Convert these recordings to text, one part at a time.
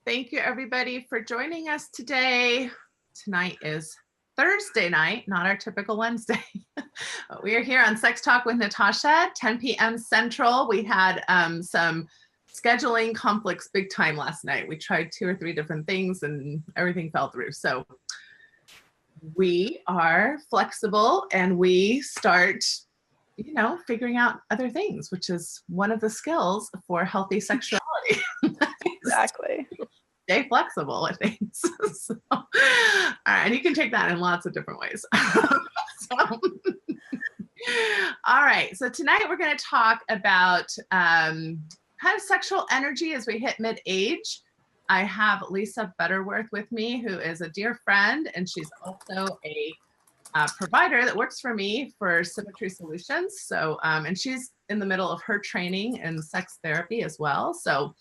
Thank you, everybody, for joining us today. Tonight is Thursday night, not our typical Wednesday. But we are here on Sex Talk with Natasha, 10 p.m. Central. We had some scheduling conflicts big time last night. We tried 2 or 3 different things and everything fell through. So we are flexible and we start, figuring out other things, which is one of the skills for healthy sexuality. Exactly. Stay flexible with things. So, all right, and you can take that in lots of different ways. All right, so tonight we're going to talk about kind of sexual energy as we hit mid-age. I have Lisa Butterworth with me, who is a dear friend, and she's also a provider that works for me for Symmetry Solutions. So, and she's in the middle of her training in sex therapy as well. So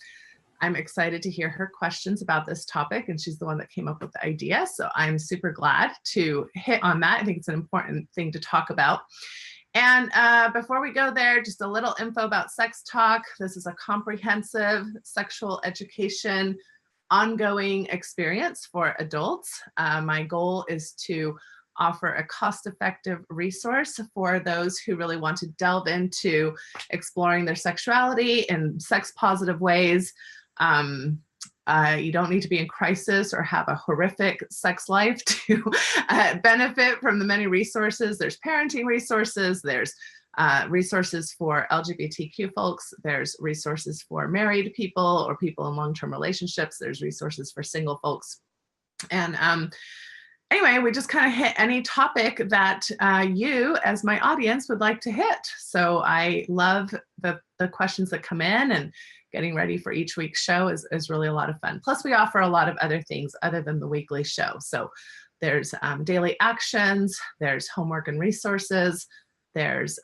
I'm excited to hear her questions about this topic, and she's the one that came up with the idea. So I'm super glad to hit on that. I think it's an important thing to talk about. And before we go there, just a little info about Sex Talk. This is a comprehensive sexual education ongoing experience for adults. My goal is to offer a cost-effective resource for those who really want to delve into exploring their sexuality in sex-positive ways. You don't need to be in crisis or have a horrific sex life to benefit from the many resources. There's parenting resources, there's resources for LGBTQ folks, there's resources for married people or people in long-term relationships, there's resources for single folks. And anyway, we just kind of hit any topic that you as my audience would like to hit. So I love the questions that come in, and getting ready for each week's show is really a lot of fun. Plus we offer a lot of other things other than the weekly show. So there's daily actions, there's homework and resources, there's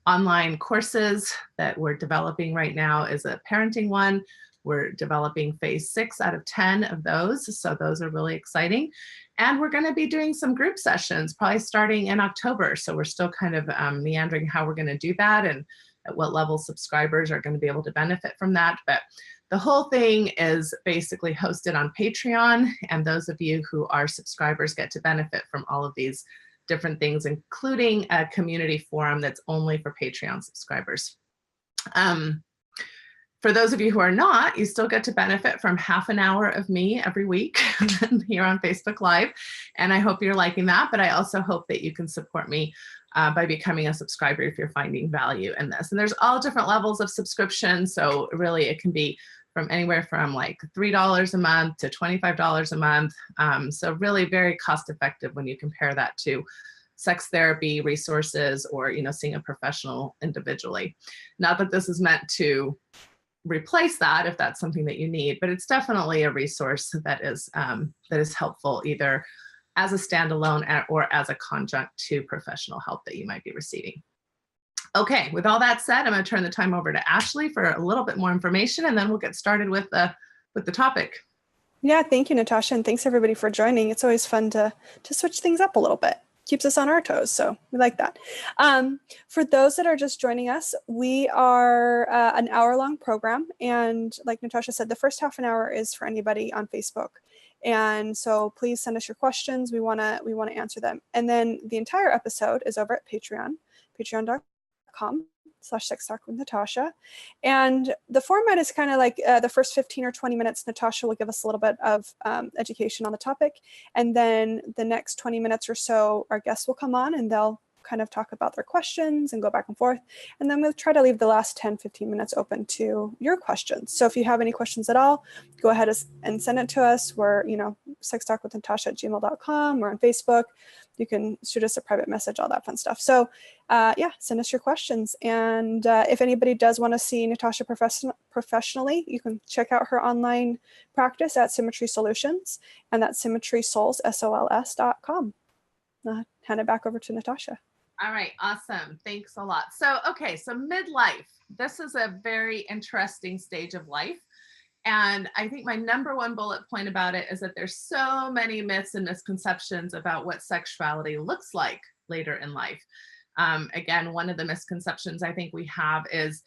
online courses that we're developing right now is a parenting one. We're developing phase 6 out of 10 of those. So those are really exciting. And we're going to be doing some group sessions, probably starting in October. So we're still kind of meandering how we're going to do that and at what level subscribers are going to be able to benefit from that. But the whole thing is basically hosted on Patreon. And those of you who are subscribers get to benefit from all of these different things, including a community forum that's only for Patreon subscribers. For those of you who are not, you still get to benefit from half an hour of me every week here on Facebook Live. And I hope you're liking that, but I also hope that you can support me by becoming a subscriber if you're finding value in this. And there's all different levels of subscription. So really it can be from anywhere from like $3 a month to $25 a month. So really very cost effective when you compare that to sex therapy resources or, seeing a professional individually. Not that this is meant to replace that if that's something that you need, but it's definitely a resource that is helpful either as a standalone or as a conjunct to professional help that you might be receiving. Okay, with all that said, I'm going to turn the time over to Ashley for a little bit more information, and then we'll get started with the topic. Yeah, thank you, Natasha, and thanks everybody for joining. It's always fun to switch things up a little bit. Keeps us on our toes, so we like that. For those that are just joining us, we are an hour-long program, and like Natasha said, the first half an hour is for anybody on Facebook. And so please send us your questions. We want to answer them. And then the entire episode is over at Patreon, patreon.com/sextalkwithnatasha. And the format is kind of like the first 15 or 20 minutes, Natasha will give us a little bit of education on the topic. And then the next 20 minutes or so, our guests will come on and they'll kind of talk about their questions and go back and forth. And then we'll try to leave the last 10, 15 minutes open to your questions. So if you have any questions at all, go ahead and send it to us. We're, sextalkwithnatasha@gmail.com or on Facebook. You can shoot us a private message, all that fun stuff. So yeah, send us your questions. And if anybody does want to see Natasha professionally, you can check out her online practice at Symmetry Solutions, and that's symmetrysols.com. Hand it back over to Natasha. All right, awesome. Thanks a lot. So, okay, so midlife. This is a very interesting stage of life. And I think my number one bullet point about it is that there's so many myths and misconceptions about what sexuality looks like later in life. Again, one of the misconceptions I think we have is,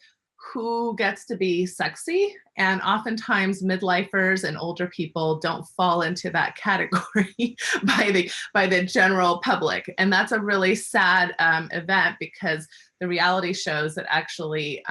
who gets to be sexy, and oftentimes midlifers and older people don't fall into that category by the general public, and that's a really sad event, because the reality shows that actually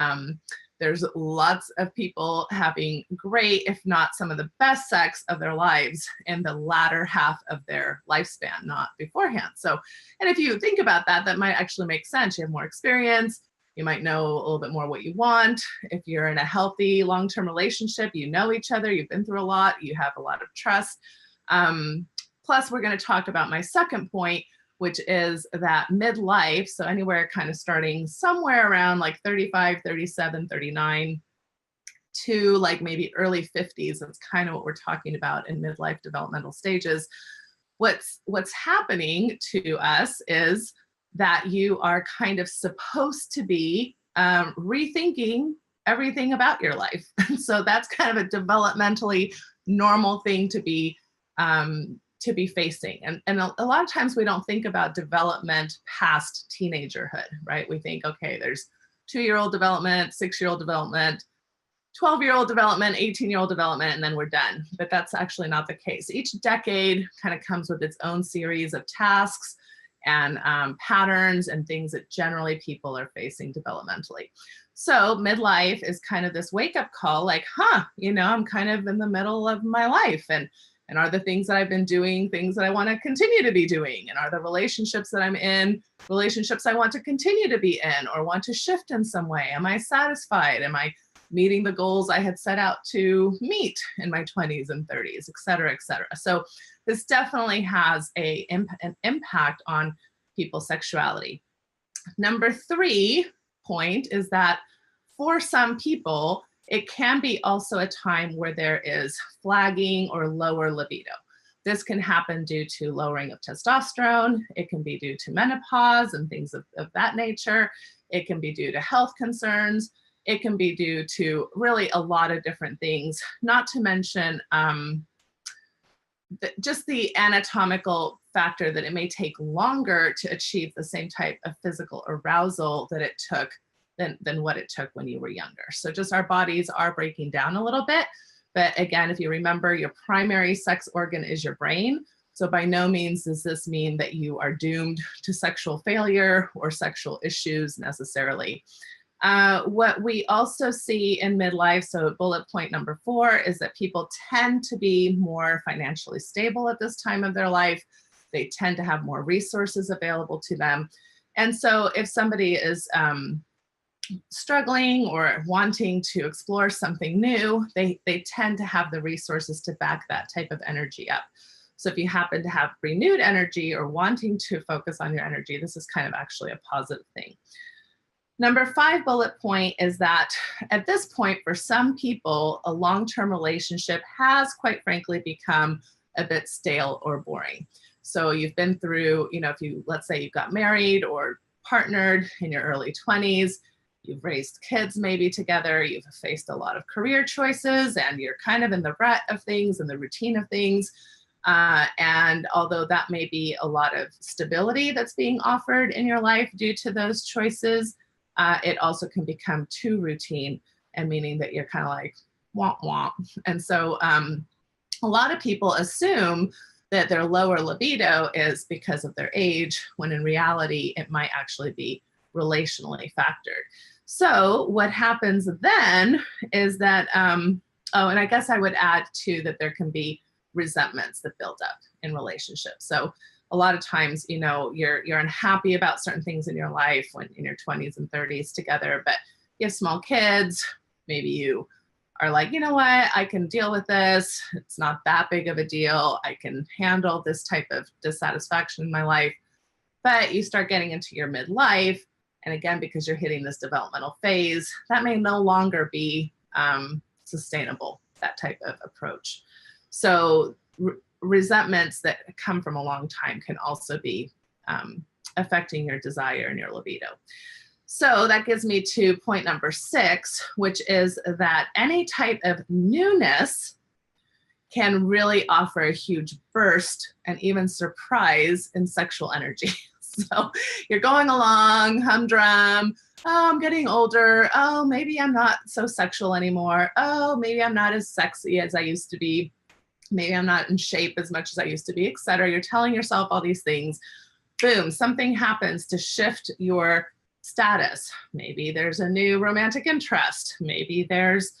there's lots of people having great, if not some of the best sex of their lives in the latter half of their lifespan, not beforehand. So, and if you think about that, that might actually make sense. You have more experience. You might know a little bit more what you want. If you're in a healthy long-term relationship, you know each other, you've been through a lot, you have a lot of trust. Plus, we're going to talk about my second point, which is that midlife, so anywhere kind of starting somewhere around like 35, 37, 39 to like maybe early 50s. That's kind of what we're talking about in midlife developmental stages. What's happening to us is that you are kind of supposed to be rethinking everything about your life. So that's kind of a developmentally normal thing to be facing. And a lot of times we don't think about development past teenagerhood, right? We think, okay, there's 2-year-old development, 6-year-old development, 12-year-old development, 18-year-old development, and then we're done. But that's actually not the case. Each decade kind of comes with its own series of tasks and patterns and things that generally people are facing developmentally. So midlife is kind of this wake-up call, like, I'm kind of in the middle of my life, and are the things that I've been doing things that I want to continue to be doing? And are the relationships that I'm in relationships I want to continue to be in or want to shift in some way? Am I satisfied? Am I meeting the goals I had set out to meet in my 20s and 30s, et cetera, et cetera. So this definitely has an impact on people's sexuality. Number 3 point is that for some people, it can be also a time where there is flagging or lower libido. This can happen due to lowering of testosterone. It can be due to menopause and things of that nature. It can be due to health concerns. It can be due to really a lot of different things, not to mention just the anatomical factor that it may take longer to achieve the same type of physical arousal that it took than what it took when you were younger. So just our bodies are breaking down a little bit. But again, if you remember, your primary sex organ is your brain. So by no means does this mean that you are doomed to sexual failure or sexual issues necessarily. What we also see in midlife, so bullet point number 4, is that people tend to be more financially stable at this time of their life. They tend to have more resources available to them. And so if somebody is struggling or wanting to explore something new, they tend to have the resources to back that type of energy up. So if you happen to have renewed energy or wanting to focus on your energy, this is kind of actually a positive thing. Number 5 bullet point is that at this point, for some people, a long-term relationship has, quite frankly, become a bit stale or boring. So you've been through, let's say you got married or partnered in your early 20s, you've raised kids maybe together, you've faced a lot of career choices, and you're kind of in the rut of things and the routine of things. And although that may be a lot of stability that's being offered in your life due to those choices, it also can become too routine, and meaning that you're kind of like, womp womp. And so a lot of people assume that their lower libido is because of their age, when in reality, it might actually be relationally factored. So what happens then is that, and I guess I would add too, that there can be resentments that build up in relationships. So a lot of times, you're unhappy about certain things in your life when in your 20s and 30s together, but you have small kids, maybe you are like, you know what, I can deal with this. It's not that big of a deal. I can handle this type of dissatisfaction in my life. But you start getting into your midlife, and again, because you're hitting this developmental phase, that may no longer be sustainable, that type of approach. So resentments that come from a long time can also be affecting your desire and your libido. So that gives me to point number 6, which is that any type of newness can really offer a huge burst and even surprise in sexual energy. So you're going along, humdrum, oh, I'm getting older. Oh, maybe I'm not so sexual anymore. Oh, maybe I'm not as sexy as I used to be. Maybe I'm not in shape as much as I used to be, etc. You're telling yourself all these things. Boom, something happens to shift your status. Maybe there's a new romantic interest. Maybe there's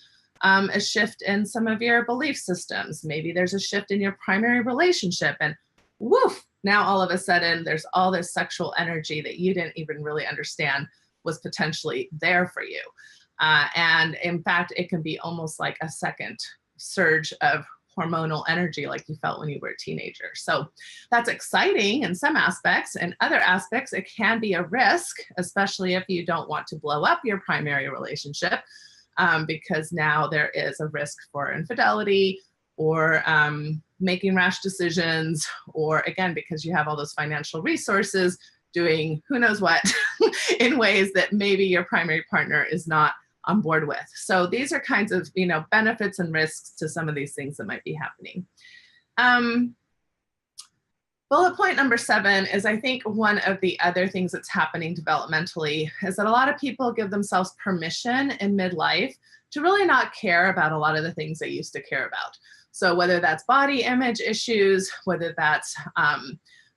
a shift in some of your belief systems. Maybe there's a shift in your primary relationship, and woof, now all of a sudden there's all this sexual energy that you didn't even really understand was potentially there for you. And in fact, it can be almost like a second surge of hormonal energy like you felt when you were a teenager. So that's exciting in some aspects. In other aspects, it can be a risk, especially if you don't want to blow up your primary relationship, because now there is a risk for infidelity or making rash decisions, or again, because you have all those financial resources, doing who knows what in ways that maybe your primary partner is not on board with. So these are kinds of, benefits and risks to some of these things that might be happening. Bullet point number 7 is, I think, one of the other things that's happening developmentally is that a lot of people give themselves permission in midlife to really not care about a lot of the things they used to care about. So whether that's body image issues, whether that's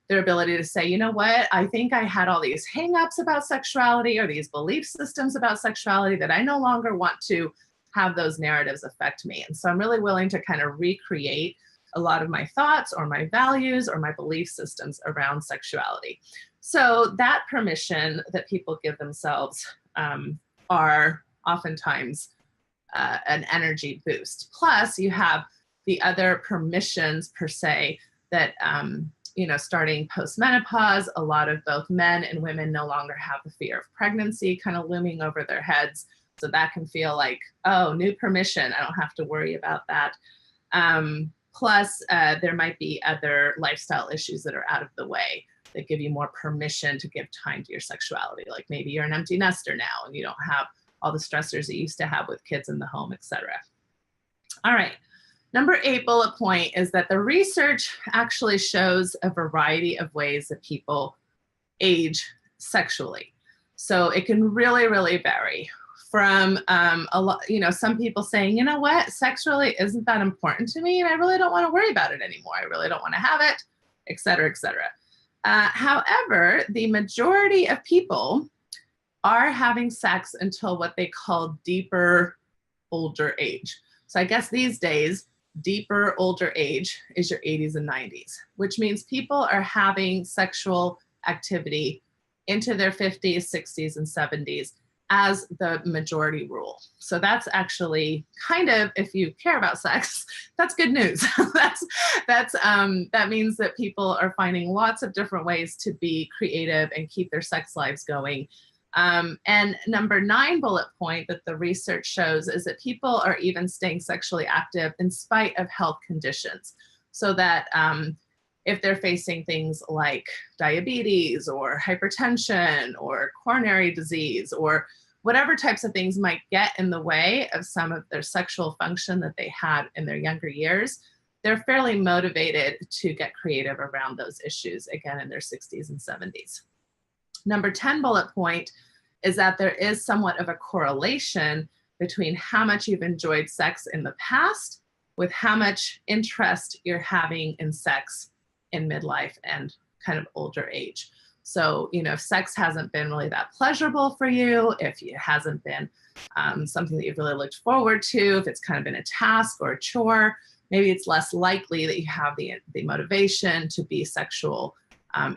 their ability to say, you know what, I think I had all these hangups about sexuality or these belief systems about sexuality that I no longer want to have those narratives affect me. And so I'm really willing to kind of recreate a lot of my thoughts or my values or my belief systems around sexuality. So that permission that people give themselves are oftentimes an energy boost. Plus you have the other permissions per se that, starting post-menopause, a lot of both men and women no longer have the fear of pregnancy kind of looming over their heads. So that can feel like, oh, new permission. I don't have to worry about that. Plus, there might be other lifestyle issues that are out of the way that give you more permission to give time to your sexuality. Like maybe you're an empty nester now and you don't have all the stressors that you used to have with kids in the home, etc. All right. Number 8 bullet point is that the research actually shows a variety of ways that people age sexually. So it can really, really vary from a lot, some people saying, you know what, sex really isn't that important to me and I really don't want to worry about it anymore. I really don't want to have it, et cetera, et cetera. However, the majority of people are having sex until what they call deeper, older age. So I guess these days, deeper, older age is your 80s and 90s, which means people are having sexual activity into their 50s, 60s, and 70s as the majority rule. So that's actually kind of, if you care about sex, that's good news. That means that people are finding lots of different ways to be creative and keep their sex lives going. And number 9 bullet point that the research shows is that people are even staying sexually active in spite of health conditions. So that if they're facing things like diabetes or hypertension or coronary disease or whatever types of things might get in the way of some of their sexual function that they had in their younger years, they're fairly motivated to get creative around those issues, again, in their 60s and 70s. Number 10 bullet point is that there is somewhat of a correlation between how much you've enjoyed sex in the past with how much interest you're having in sex in midlife and kind of older age. So, if sex hasn't been really that pleasurable for you, if it hasn't been something that you've really looked forward to, if it's kind of been a task or a chore, maybe it's less likely that you have the motivation to be sexual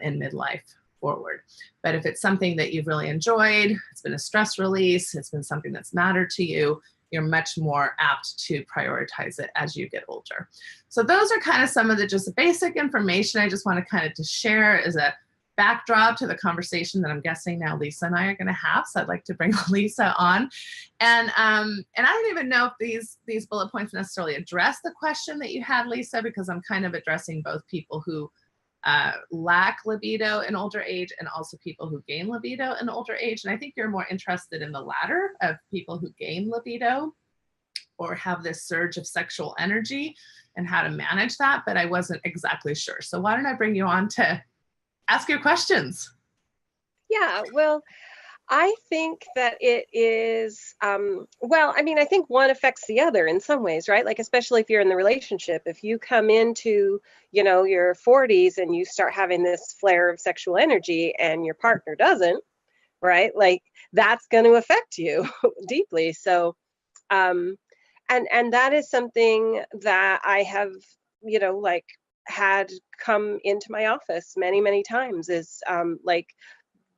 in midlife forward. But if it's something that you've really enjoyed, it's been a stress release, it's been something that's mattered to you, you're much more apt to prioritize it as you get older. So those are kind of some of the just basic information I just want to kind of to share as a backdrop to the conversation that I'm guessing now Lisa and I are going to have. So I'd like to bring Lisa on. And I don't even know if these bullet points necessarily address the question that you had, Lisa, because I'm kind of addressing both people who lack libido in older age and also people who gain libido in older age. And I think you're more interested in the latter, of people who gain libido or have this surge of sexual energy and how to manage that, but I wasn't exactly sure. So why don't I bring you on to ask your questions? Yeah, well, I think that it is, well, I mean, I think one affects the other in some ways, right? Like, especially if you're in the relationship, if you come into, your 40s and you start having this flare of sexual energy and your partner doesn't, right? Like, that's going to affect you deeply. So, um, and that is something that I have, like had come into my office many, many times is like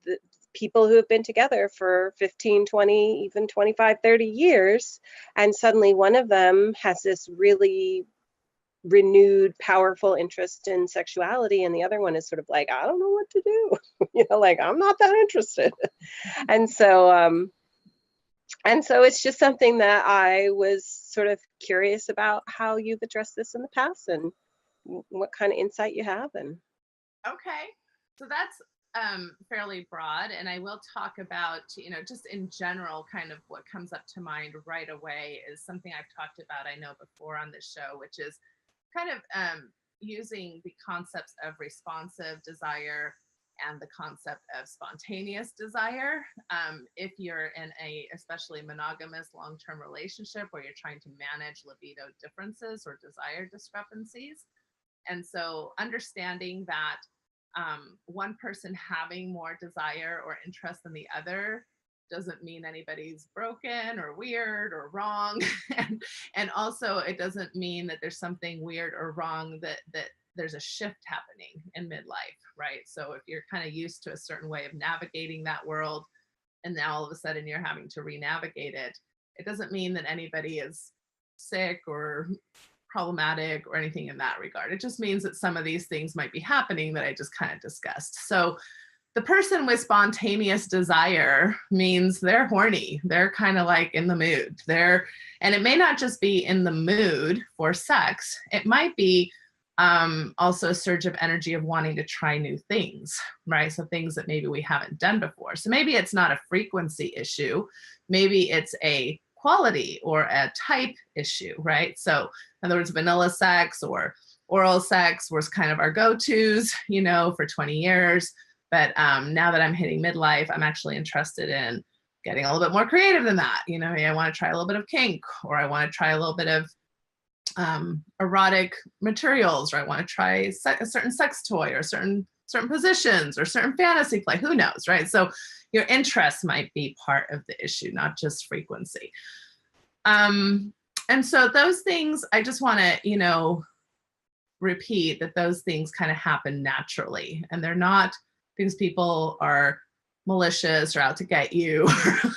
the people who have been together for 15, 20, even 25, 30 years. And suddenly one of them has this really renewed, powerful interest in sexuality. And the other one is sort of like, I don't know what to do. Like, I'm not that interested. And so it's just something that I was sort of curious about how you've addressed this in the past and what kind of insight you have. And Okay. So that's fairly broad. And I will talk about, just in general, kind of what comes up to mind right away is something I've talked about, I know, before on this show, which is kind of using the concepts of responsive desire and the concept of spontaneous desire. If you're in a especially monogamous long-term relationship where you're trying to manage libido differences or desire discrepancies. And so understanding that one person having more desire or interest than the other doesn't mean anybody's broken or weird or wrong. and also it doesn't mean that there's something weird or wrong that there's a shift happening in midlife, right? So if you're kind of used to a certain way of navigating that world and now all of a sudden you're having to re-navigate it, it doesn't mean that anybody is sick or problematic or anything in that regard. It just means that some of these things might be happening that I just kind of discussed. So the person with spontaneous desire means they're horny. They're kind of like in the mood. And it may not just be in the mood for sex. It might be also a surge of energy of wanting to try new things, right? So things that maybe we haven't done before. So maybe it's not a frequency issue. Maybe it's a quality or a type issue, right? So in other words, vanilla sex or oral sex was kind of our go-tos, for 20 years. But now that I'm hitting midlife, I'm actually interested in getting a little bit more creative than that. I want to try a little bit of kink, or I want to try a little bit of erotic materials, or I want to try a certain sex toy or certain positions or certain fantasy play, who knows, right? So your interest might be part of the issue, not just frequency. And so those things, I just want to, repeat that those things kind of happen naturally, and they're not because people are malicious or out to get you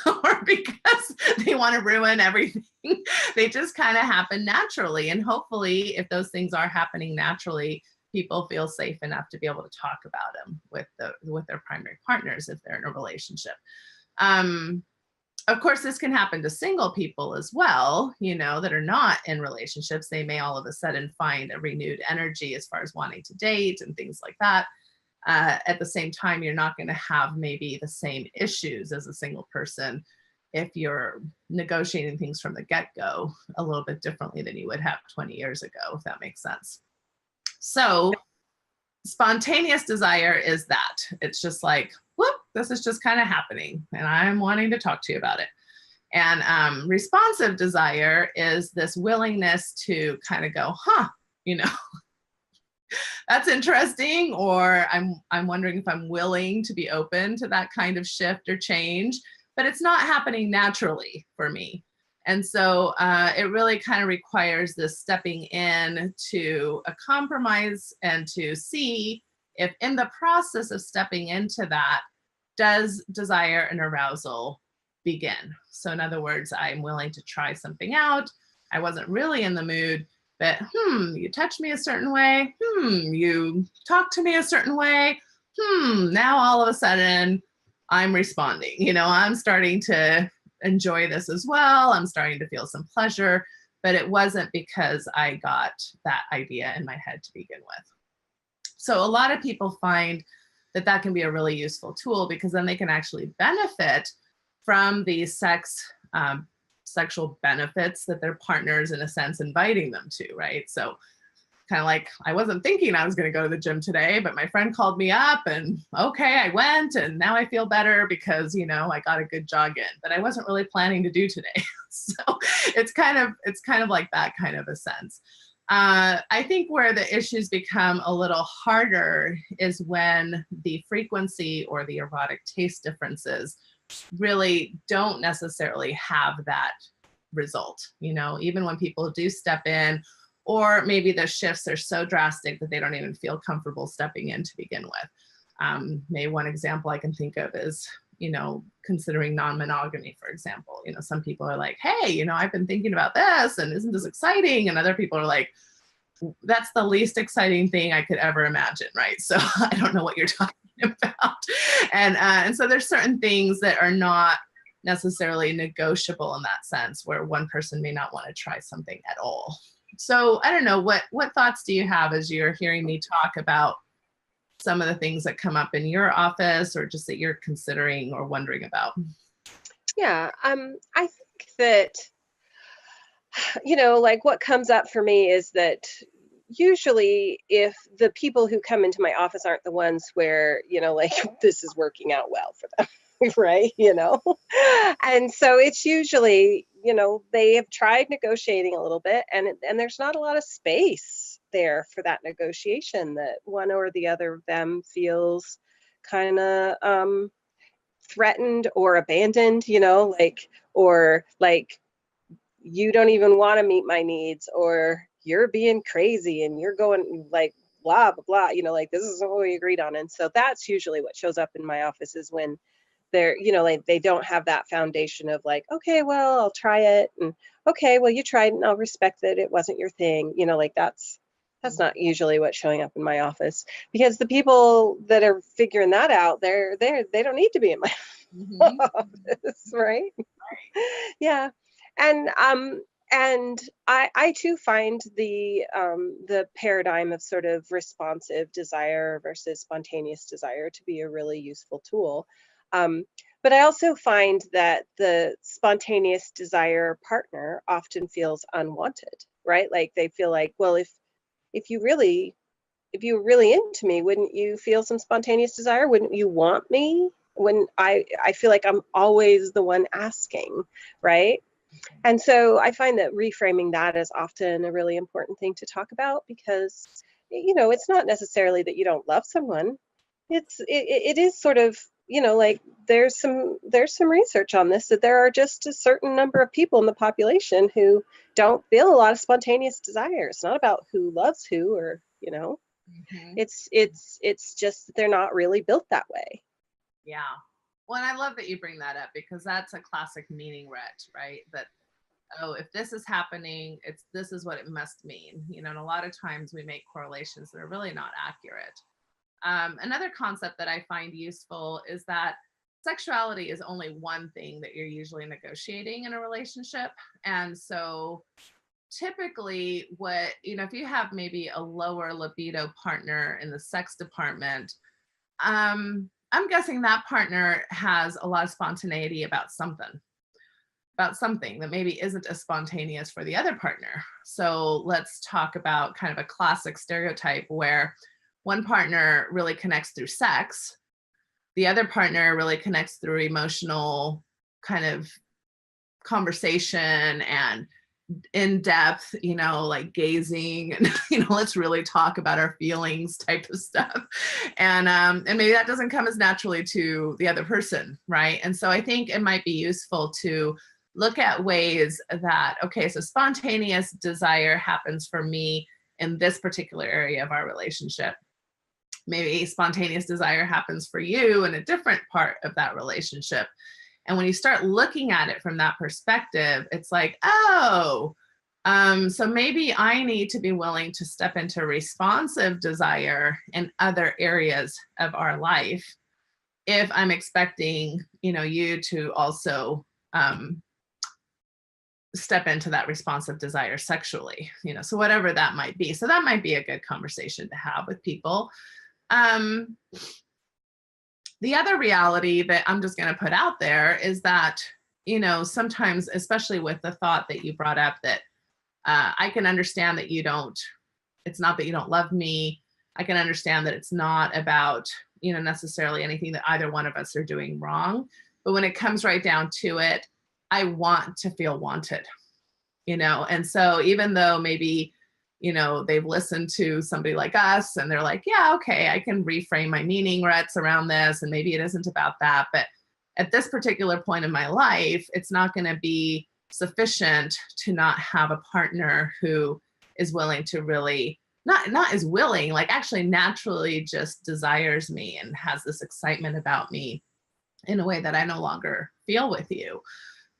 or because they want to ruin everything. They just kind of happen naturally. And hopefully, if those things are happening naturally, people feel safe enough to be able to talk about them with their primary partners if they're in a relationship. Of course, this can happen to single people as well, that are not in relationships. They may all of a sudden find a renewed energy as far as wanting to date and things like that. At the same time, you're not going to have maybe the same issues as a single person if you're negotiating things from the get-go a little bit differently than you would have 20 years ago, if that makes sense. So spontaneous desire is that. It's just like, whoop, this is just kind of happening and I'm wanting to talk to you about it. And responsive desire is this willingness to kind of go, that's interesting, or I'm wondering if I'm willing to be open to that kind of shift or change, but it's not happening naturally for me. And so it really kind of requires this stepping in to a compromise and to see if in the process of stepping into that, does desire and arousal begin? So in other words, I'm willing to try something out. I wasn't really in the mood, but you touch me a certain way. You talk to me a certain way. Now all of a sudden I'm responding. I'm starting to enjoy this as well. I'm starting to feel some pleasure, but it wasn't because I got that idea in my head to begin with. So a lot of people find that can be a really useful tool because then they can actually benefit from these sexual benefits that their partner is in a sense inviting them to, right? So kind of like, I wasn't thinking I was going to go to the gym today, but my friend called me up and okay, I went and now I feel better because, you know, I got a good jog in, but I wasn't really planning to do today. So it's kind of like that kind of a sense. I think where the issues become a little harder is when the frequency or the erotic taste differences really don't necessarily have that result. You know, even when people do step in, or maybe the shifts are so drastic that they don't even feel comfortable stepping in to begin with. Maybe one example I can think of is, you know, considering non-monogamy, for example. You know, some people are like, hey, you know, I've been thinking about this and isn't this exciting? And other people are like, that's the least exciting thing I could ever imagine, right? So I don't know what you're talking about. And so there's certain things that are not necessarily negotiable in that sense, where one person may not want to try something at all. So I don't know, what thoughts do you have as you're hearing me talk about some of the things that come up in your office, or just that you're considering or wondering about? Yeah, I think that, you know, like what comes up for me is that usually if the people who come into my office aren't the ones where, you know, like this is working out well for them, right? You know, and so it's usually, you know, they have tried negotiating a little bit, and there's not a lot of space there for that negotiation, that one or the other of them feels kind of threatened or abandoned, you know, like, or like, you don't even want to meet my needs, or you're being crazy and you're going like blah blah blah, you know, like this is what we agreed on. And so that's usually what shows up in my office, is when they're, you know, like they don't have that foundation of like, okay, well, I'll try it, and okay, well, you tried and I'll respect that it wasn't your thing, you know, like that's not usually what's showing up in my office, because the people that are figuring that out, they don't need to be in my office, right? Yeah. And I too find the paradigm of sort of responsive desire versus spontaneous desire to be a really useful tool. But I also find that the spontaneous desire partner often feels unwanted, right? Like they feel like, well, if you were really into me, wouldn't you feel some spontaneous desire? Wouldn't you want me? When I feel like I'm always the one asking, right? And so I find that reframing that is often a really important thing to talk about, because, you know, it's not necessarily that you don't love someone. It is sort of, you know, like there's some research on this, that there are just a certain number of people in the population who don't feel a lot of spontaneous desire. It's not about who loves who, or, you know, it's just that they're not really built that way. Yeah. Well, and I love that you bring that up, because that's a classic meaning rut, right? That, oh, if this is happening, this is what it must mean, you know. And a lot of times we make correlations that are really not accurate. Another concept that I find useful is that sexuality is only one thing that you're usually negotiating in a relationship. And so typically what, you know, if you have maybe a lower libido partner in the sex department, I'm guessing that partner has a lot of spontaneity about something that maybe isn't as spontaneous for the other partner. So let's talk about kind of a classic stereotype where one partner really connects through sex, the other partner really connects through emotional kind of conversation and in-depth, you know, like gazing and, you know, let's really talk about our feelings type of stuff. And maybe that doesn't come as naturally to the other person, right? And so I think it might be useful to look at ways that, okay, so spontaneous desire happens for me in this particular area of our relationship. Maybe spontaneous desire happens for you in a different part of that relationship. And when you start looking at it from that perspective, it's like, oh, so maybe I need to be willing to step into responsive desire in other areas of our life if I'm expecting, you know, you to also step into that responsive desire sexually, you know, so whatever that might be. So that might be a good conversation to have with people. The other reality that I'm just going to put out there is that, you know, sometimes, especially with the thought that you brought up, that I can understand that you don't it's not that you don't love me. I can understand that it's not about, you know, necessarily anything that either one of us are doing wrong. But when it comes right down to it, I want to feel wanted, you know? And so even though maybe, you know, they've listened to somebody like us and they're like, yeah, okay, I can reframe my meaning ruts around this. And maybe it isn't about that. But at this particular point in my life, it's not going to be sufficient to not have a partner who is willing to really, not as willing, like actually naturally just desires me and has this excitement about me in a way that I no longer feel with you.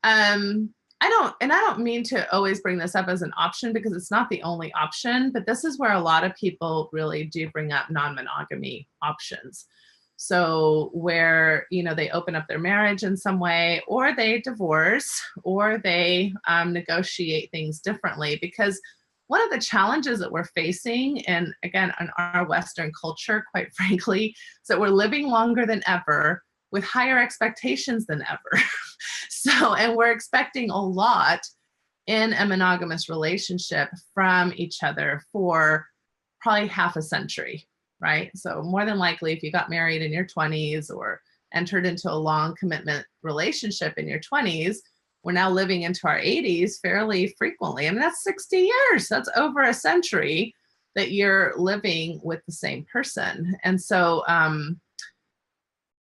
I don't mean to always bring this up as an option because it's not the only option, but this is where a lot of people really do bring up non-monogamy options. So where, you know, they open up their marriage in some way, or they divorce, or they negotiate things differently. Because one of the challenges that we're facing, and again, in our Western culture, quite frankly, is that we're living longer than ever with higher expectations than ever. So, and we're expecting a lot in a monogamous relationship from each other for probably half a century, right? So more than likely, if you got married in your 20s or entered into a long commitment relationship in your 20s, we're now living into our 80s fairly frequently. I mean, that's 60 years. That's over a century that you're living with the same person. And so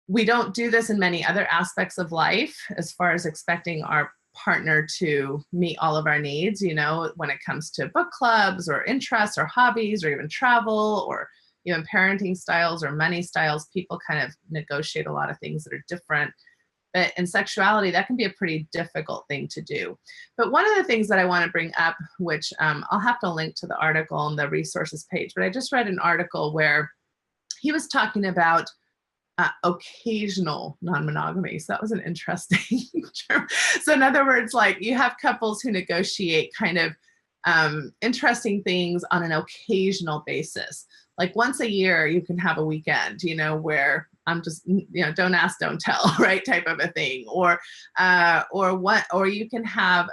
we don't do this in many other aspects of life as far as expecting our partner to meet all of our needs, you know, when it comes to book clubs or interests or hobbies or even travel or even parenting styles or money styles. People kind of negotiate a lot of things that are different. But in sexuality, that can be a pretty difficult thing to do. But one of the things that I want to bring up, which I'll have to link to the article on the resources page, but I just read an article where he was talking about occasional non-monogamy. So that was an interesting term. So in other words, like you have couples who negotiate kind of interesting things on an occasional basis. Like once a year, you can have a weekend, you know, where I'm just, you know, don't ask, don't tell, right? Type of a thing. Or you can have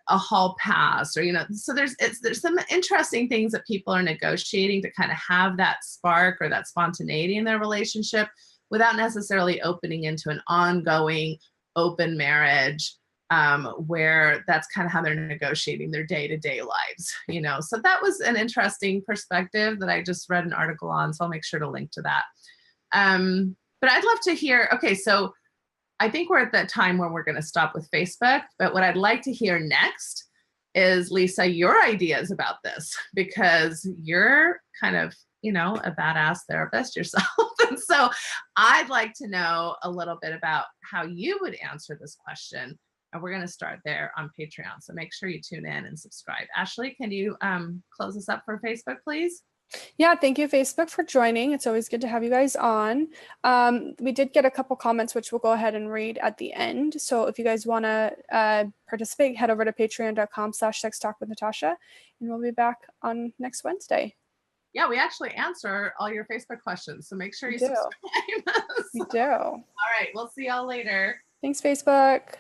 a hall pass, or, you know, so there's some interesting things that people are negotiating to kind of have that spark or that spontaneity in their relationship without necessarily opening into an ongoing open marriage where that's kind of how they're negotiating their day-to-day lives, you know. So that was an interesting perspective that I just read an article on, so I'll make sure to link to that. But I'd love to hear, okay, so I think we're at that time where we're going to stop with Facebook, but what I'd like to hear next is, Lisa, your ideas about this, because you're kind of, you know, a badass therapist yourself. And so I'd like to know a little bit about how you would answer this question. And we're going to start there on Patreon. So make sure you tune in and subscribe. Ashley, can you close us up for Facebook, please? Yeah, thank you, Facebook, for joining. It's always good to have you guys on. We did get a couple comments, which we'll go ahead and read at the end. So if you guys want to participate, head over to patreon.com/sextalkwithnatasha, and we'll be back on next Wednesday. Yeah, we actually answer all your Facebook questions, so make sure you subscribe. We do. All right, we'll see y'all later. Thanks, Facebook.